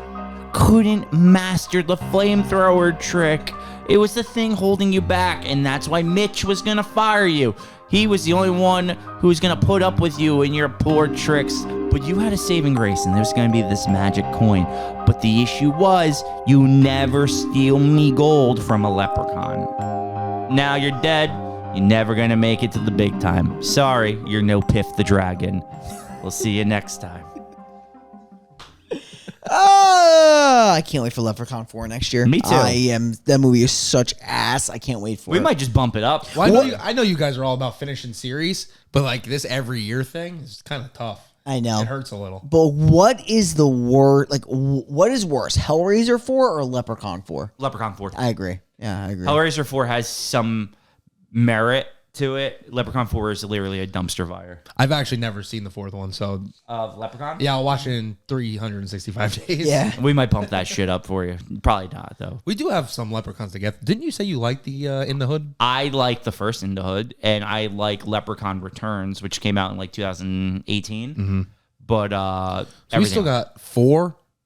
Speaker 3: couldn't master the flamethrower trick. It was the thing holding you back, and that's why Mitch was gonna fire you. He was the only one who was gonna put up with you and your poor tricks. But you had a saving grace, and there's gonna be this magic coin. But the issue was, you never steal me gold from a leprechaun. Now you're dead. You're never gonna make it to the big time. Sorry, you're no Piff the Dragon. We'll see you next time.
Speaker 2: I can't wait for Leprechaun 4 next year.
Speaker 3: Me too.
Speaker 2: That movie is such ass. I can't wait for it.
Speaker 3: We might just bump it up.
Speaker 1: Well, I know you guys are all about finishing series, but like this every year thing is kind of tough.
Speaker 2: I know.
Speaker 1: It hurts a little.
Speaker 2: But what is the worst? Like, what is worse, Hellraiser 4 or Leprechaun 4?
Speaker 3: Leprechaun 4.
Speaker 2: I agree. Yeah, I agree.
Speaker 3: Hellraiser 4 has some merit to it. Leprechaun 4 is literally a dumpster fire.
Speaker 1: I've actually never seen the fourth one, so
Speaker 3: Of Leprechaun?
Speaker 1: yeah, I'll watch it in 365 days.
Speaker 2: Yeah.
Speaker 3: We might bump that shit up for you. Probably not, though.
Speaker 1: We do have some Leprechauns to get. Didn't you say you liked the In the Hood?
Speaker 3: I like the first In the Hood, and I like Leprechaun Returns, which came out in like 2018. Mm-hmm. But
Speaker 1: So we still got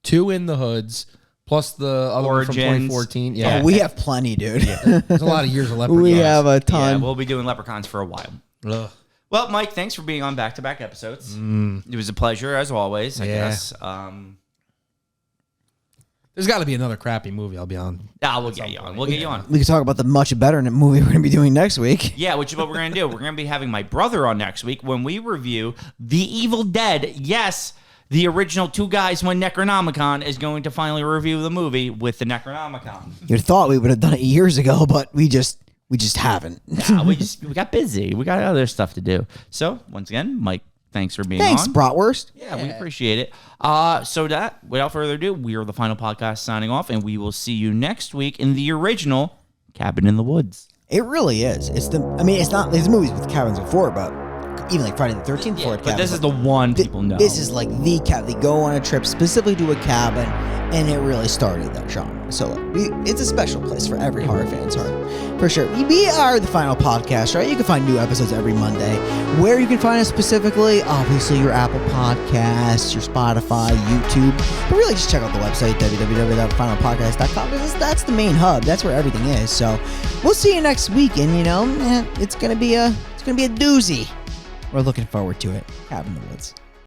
Speaker 1: 2 In the Hoods, plus the other one from
Speaker 3: Origins.
Speaker 1: 2014.
Speaker 3: Yeah.
Speaker 2: Oh, we have plenty, dude.
Speaker 1: There's a lot of years of Leprechauns.
Speaker 2: We have a
Speaker 3: Yeah,
Speaker 2: ton.
Speaker 3: we'll be doing Leprechauns for a while.
Speaker 1: Ugh.
Speaker 3: Well, Mike, thanks for being on back-to-back episodes. It was a pleasure, as always, I guess.
Speaker 1: There's got to be another crappy movie I'll be on.
Speaker 3: We'll get you on. We'll get you on.
Speaker 2: We can talk about the much better movie we're going to be doing next week.
Speaker 3: Yeah, which is what we're going to do. We're going to be having my brother on next week when we review The Evil Dead. Yes, the original 2 guys, one Necronomicon is going to finally review the movie with the Necronomicon.
Speaker 2: You'd thought we would have done it years ago, but we just haven't.
Speaker 3: We got busy. We got other stuff to do. So, once again, Mike, thanks for being
Speaker 2: Thanks,
Speaker 3: on.
Speaker 2: Bratwurst.
Speaker 3: Yeah, we appreciate it. So that, without further ado, we are the Final Podcast signing off, and we will see you next week in the original Cabin in the Woods.
Speaker 2: It really is. It's not. There's movies with cabins before, but even like Friday the 13th before
Speaker 3: But this is the one people know.
Speaker 2: This is like the cabin. They go on a trip specifically to a cabin, and it really started that genre. So it's a special place for every horror fan's heart, for sure. We are the Final Podcast, right? You can find new episodes every Monday. Where you can find us specifically, obviously your Apple Podcasts, your Spotify, YouTube. But really, just check out the website www.finalpodcast.com because that's the main hub. That's where everything is. So we'll see you next week, and it's gonna be a doozy. We're looking forward to it. Cabin in the Woods.